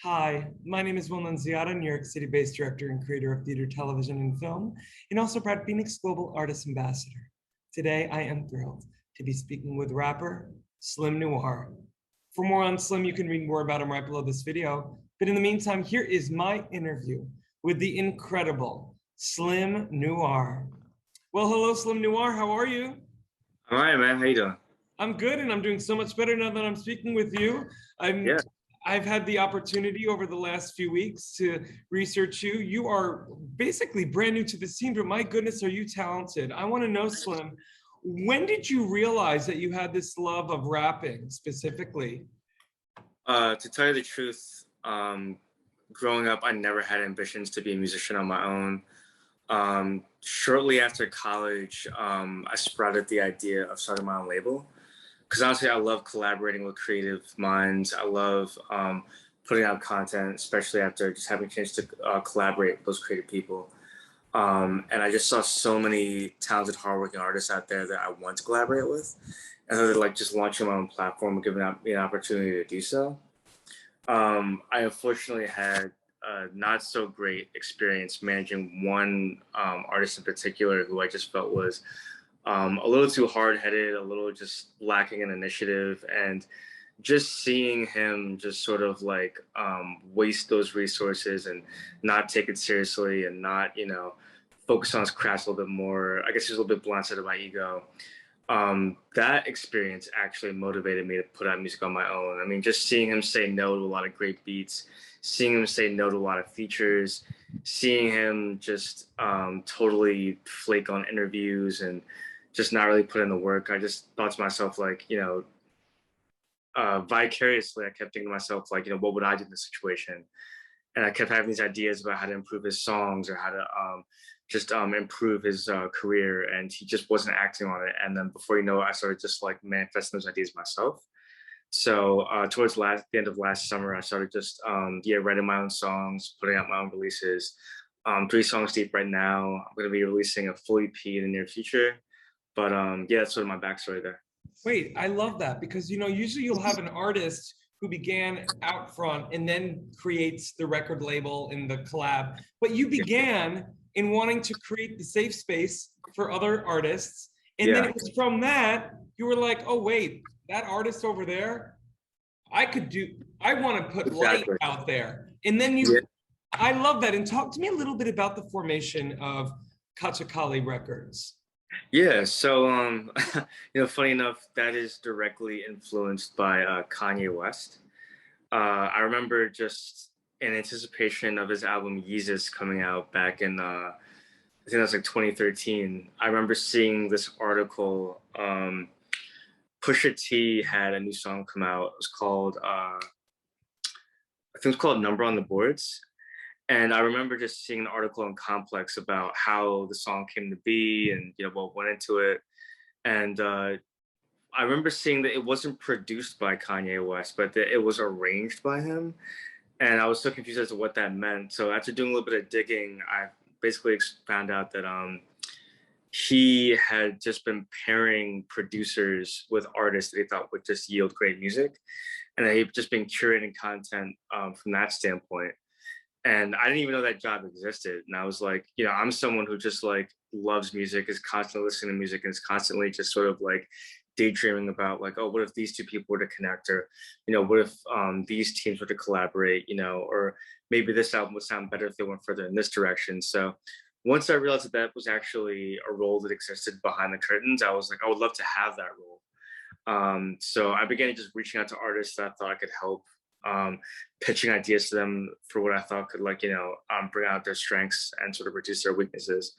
Hi, my name is Will Nunziata, New York City-based director and creator of theater, television, and film, and also proud FENIX Global Artist Ambassador. Today, I am thrilled to be speaking with rapper SLIM NOIR. For more on SLIM, you can read more about him right below this video. But in the meantime, here is my interview with the incredible SLIM NOIR. Well, hello, SLIM NOIR. How are you? All right, man. How you doing? I'm good, and I'm doing so much better now that I'm speaking with you. Yeah. I've had the opportunity over the last few weeks to research you. You are basically brand new to the scene, but my goodness, are you talented? I want to know, Slim, when did you realize that you had this love of rapping specifically? To tell you the truth, growing up, I never had ambitions to be a musician on my own. Shortly after college, I sprouted the idea of starting my own label. Because honestly, I love collaborating with creative minds. I love putting out content, especially after just having a chance to collaborate with those creative people. And I just saw so many talented, hardworking artists out there that I want to collaborate with. And so like just launching my own platform and giving me an opportunity to do so. I unfortunately had a not so great experience managing one artist in particular who I just felt was a little too hard-headed, a little just lacking in initiative, and just seeing him just sort of like waste those resources and not take it seriously and not, focus on his craft a little bit more. I guess he's a little bit blind to my ego. That experience actually motivated me to put out music on my own. I mean, just seeing him say no to a lot of great beats, seeing him say no to a lot of features, seeing him just totally flake on interviews and just not really put in the work. I just thought to myself, like, vicariously, I kept thinking to myself, like, what would I do in this situation? And I kept having these ideas about how to improve his songs or how to just improve his career, and he just wasn't acting on it. And then before you know it, I started just like manifesting those ideas myself. So towards the end of last summer, I started just writing my own songs, putting out my own releases. 3 songs deep right now. I'm going to be releasing a full EP in the near future. But yeah, that's sort of my backstory there. Wait, I love that because, usually you'll have an artist who began out front and then creates the record label and the collab, but you began in wanting to create the safe space for other artists. And then it was from that, you were like, oh, wait, that artist over there, I want to put light out there. And then I love that. And talk to me a little bit about the formation of Kachakali Records. Yeah, so funny enough, that is directly influenced by Kanye West. I remember just in anticipation of his album Yeezus coming out back in I think that was like 2013. I remember seeing this article. Pusha T had a new song come out. It was called I think it was called Number on the Boards. And I remember just seeing an article in Complex about how the song came to be and what went into it. And I remember seeing that it wasn't produced by Kanye West, but that it was arranged by him. And I was so confused as to what that meant. So after doing a little bit of digging, I basically found out that he had just been pairing producers with artists that he thought would just yield great music. And he'd just been curating content from that standpoint. And I didn't even know that job existed. And I was like, I'm someone who just like loves music, is constantly listening to music, and is constantly just sort of like daydreaming about like, oh, what if these two people were to connect, or, what if these teams were to collaborate, or maybe this album would sound better if they went further in this direction. So once I realized that that was actually a role that existed behind the curtains, I was like, I would love to have that role. So I began just reaching out to artists that I thought I could help, pitching ideas to them for what I thought could bring out their strengths and sort of reduce their weaknesses.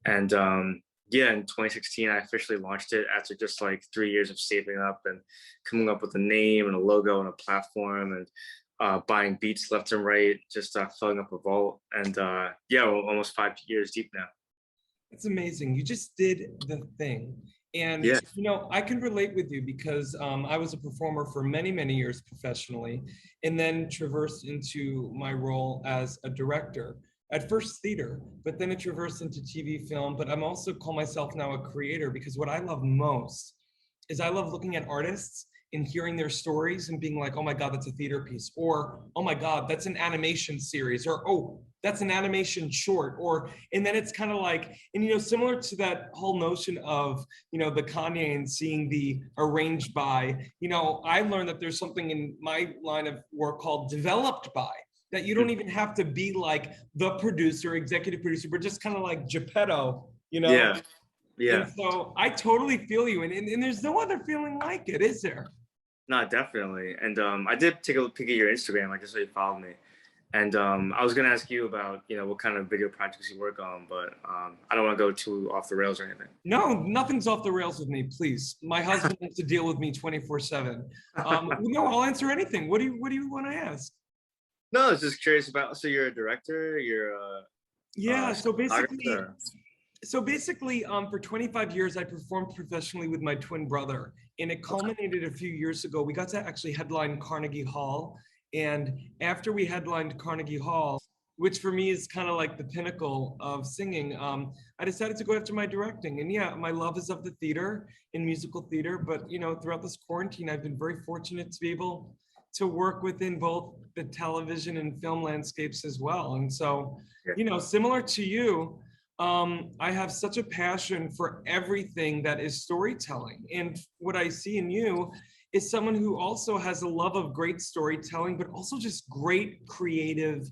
And in 2016, I officially launched it after just like 3 years of saving up and coming up with a name and a logo and a platform and buying beats left and right, just filling up a vault. And we're almost 5 years deep now. It's amazing. You just did the thing. And, I can relate with you because I was a performer for many, many years professionally, and then traversed into my role as a director. At first theater, but then it traversed into TV, film, but I'm also call myself now a creator because what I love most is I love looking at artists in hearing their stories and being like, oh my God, that's a theater piece, or oh my God, that's an animation series, or oh, that's an animation short, or, and then it's kind of like, and similar to that whole notion of, the Kanye and seeing the arranged by, I learned that there's something in my line of work called developed by, that you don't even have to be like the producer, executive producer, but just kind of like Geppetto, Yeah. Yeah. And so I totally feel you. And there's no other feeling like it, is there? No, definitely. And I did take a peek at your Instagram. I just saw you followed me. And I was gonna ask you about, what kind of video projects you work on, but I don't want to go too off the rails or anything. No, nothing's off the rails with me, please. My husband has to deal with me 24/7. No, I'll answer anything. What do you want to ask? No, I was just curious about. So you're a director. You're a Yeah, cinematographer? so basically, for 25 years, I performed professionally with my twin brother, and it culminated a few years ago. We got to actually headline Carnegie Hall, and after we headlined Carnegie Hall, which for me is kind of like the pinnacle of singing, I decided to go after my directing. And yeah, my love is of the theater and musical theater, but throughout this quarantine, I've been very fortunate to be able to work within both the television and film landscapes as well. And so, similar to you, I have such a passion for everything that is storytelling. And what I see in you is someone who also has a love of great storytelling, but also just great creative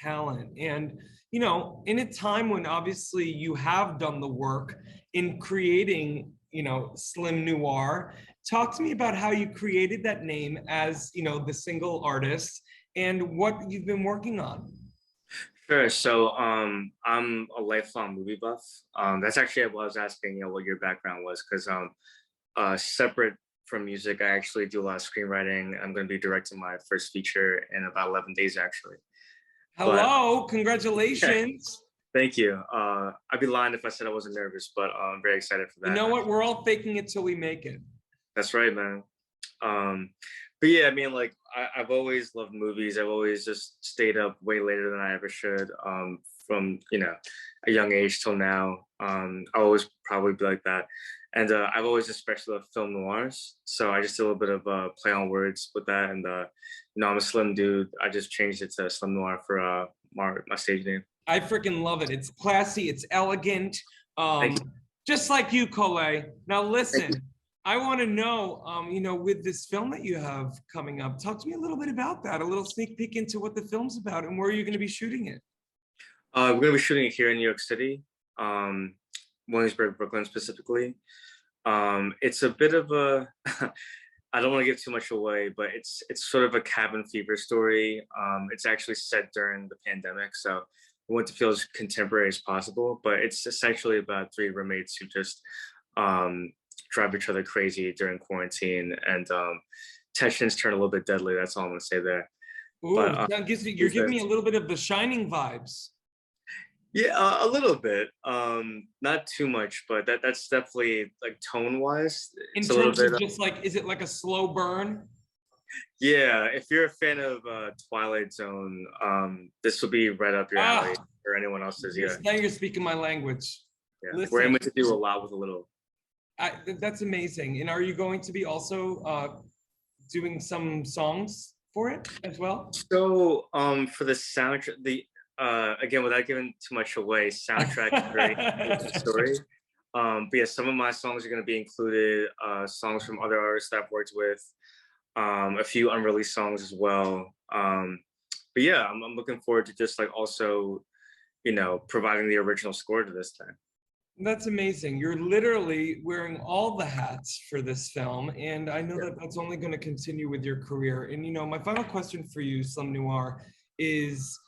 talent. And, in a time when obviously you have done the work in creating, SLIM NOIR, talk to me about how you created that name as, the single artist and what you've been working on. Sure. So I'm a lifelong movie buff. That's actually what I was asking, what your background was, because separate from music, I actually do a lot of screenwriting. I'm going to be directing my first feature in about 11 days, actually. Hello, But, congratulations. Thank you. I'd be lying if I said I wasn't nervous, but I'm very excited for that. You know what? We're all faking it till we make it. That's right, man. But yeah, I mean, like, I've always loved movies. I've always just stayed up way later than I ever should, from, a young age till now. I always probably be like that. And I've always especially loved film noirs. So I just did a little bit of play on words with that. And, I'm a slim dude. I just changed it to Slim Noir for my stage name. I freaking love it. It's classy. It's elegant. Just like you, Colette. Now listen, I want to know, with this film that you have coming up, talk to me a little bit about that, a little sneak peek into what the film's about and where you're going to be shooting it. We're going to be shooting it here in New York City, Williamsburg, Brooklyn specifically. It's a bit of a, I don't want to give too much away, but it's sort of a cabin fever story. It's actually set during the pandemic, so we want to feel as contemporary as possible, but it's essentially about three roommates who just drive each other crazy during quarantine, and tensions turn a little bit deadly. That's all I'm gonna say there. Ooh, But you're giving me a little bit of the Shining vibes. yeah, a little bit. Not too much, but that's definitely, like, tone wise. In It's a little terms of bit. just like, is it like a slow burn? Yeah, if you're a fan of Twilight Zone, this will be right up your alley, or anyone else's. Yeah, Now you're speaking my language. yeah. Listen, We're aiming to do a lot with a little. That's amazing. And are you going to be also doing some songs for it as well? So, for the soundtrack, again, without giving too much away, soundtrack is very important story. But yeah, some of my songs are going to be included. Songs from other artists that I've worked with. A few unreleased songs as well. But yeah, I'm looking forward to just, like, also, providing the original score to this thing. That's amazing. You're literally wearing all the hats for this film, and I know that that's only going to continue with your career. And my final question for you, Slim Noir, is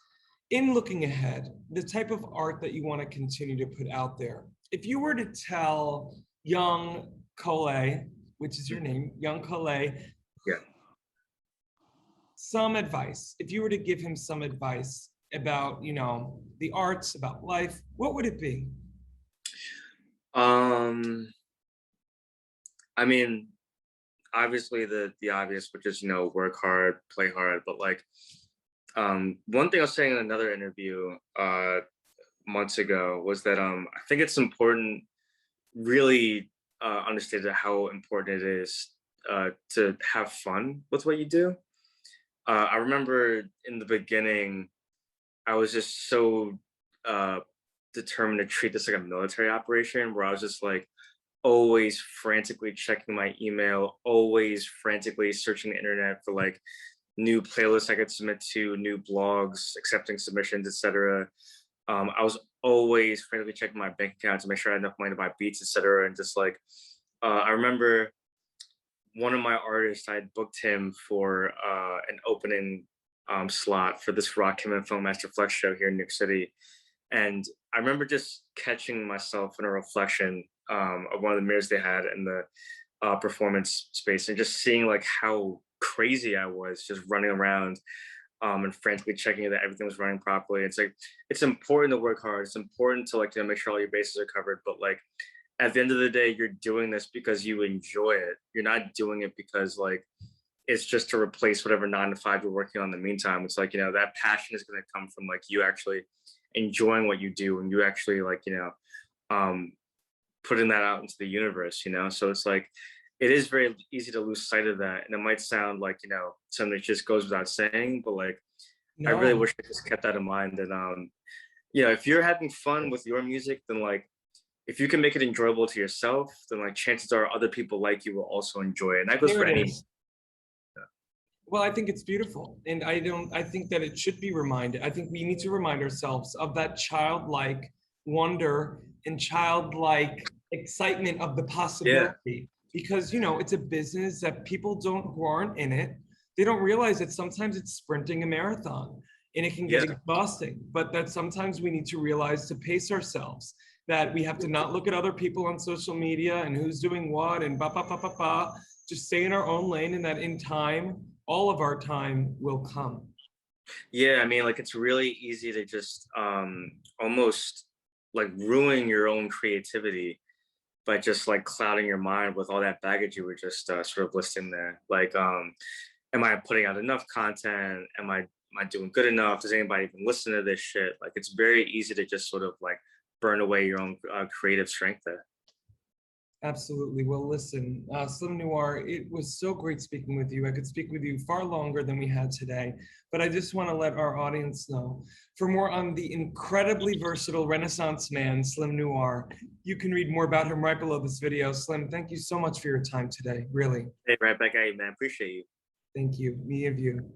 in looking ahead, the type of art that you want to continue to put out there. If you were to tell young Colette, which is your name, young Colette, some advice, if you were to give him some advice about, the arts, about life, what would it be? I mean, obviously the obvious, which is, work hard, play hard, but, like, one thing I was saying in another interview months ago was that I think it's important, really understand how important it is to have fun with what you do. I remember in the beginning, I was just so uh, determined to treat this like a military operation, where I was just like always frantically checking my email, always frantically searching the internet for like new playlists I could submit to, new blogs, accepting submissions, etc. I was always frantically checking my bank account to make sure I had enough money to buy beats, etc. And just like, I remember one of my artists, I had booked him for an opening slot for this Rock Him and Film Master Flex show here in New York City. And I remember just catching myself in a reflection of one of the mirrors they had in the performance space, and just seeing like how crazy I was just running around and frantically checking that everything was running properly. It's like, it's important to work hard. It's important to like, make sure all your bases are covered. But like, at the end of the day, you're doing this because you enjoy it. You're not doing it because like it's just to replace whatever 9 to 5 you're working on in the meantime. It's like, that passion is going to come from like you actually enjoying what you do, and you actually like, um, putting that out into the universe. So it's like, it is very easy to lose sight of that. And it might sound like, something that just goes without saying, but like, I really No. wish I just kept that in mind. And, if you're having fun with your music, then like, if you can make it enjoyable to yourself, then like chances are other people like you will also enjoy it. And that goes There for it any. is. Well, I think it's beautiful. And I think that it should be reminded. I think we need to remind ourselves of that childlike wonder and childlike excitement of the Yeah. possibility. Because, it's a business that people who aren't in it, they don't realize that sometimes it's sprinting a marathon and it can get Yeah. exhausting. But that sometimes we need to realize to pace ourselves, that we have to not look at other people on social media and who's doing what and ba ba ba ba ba. Just stay in our own lane, and that in time, all of our time will come. Yeah. I mean, like, it's really easy to just almost like ruin your own creativity by just like clouding your mind with all that baggage you were just sort of listing there. Like, am I putting out enough content? Am I doing good enough? Does anybody even listen to this shit? Like, it's very easy to just sort of like burn away your own creative strength there. Absolutely. Well, listen, Slim Noir, it was so great speaking with you. I could speak with you far longer than we had today, but I just want to let our audience know, for more on the incredibly versatile Renaissance man, Slim Noir, you can read more about him right below this video. Slim, thank you so much for your time today. Really. Hey, right back at you, man. Appreciate you. Thank you. Me of you.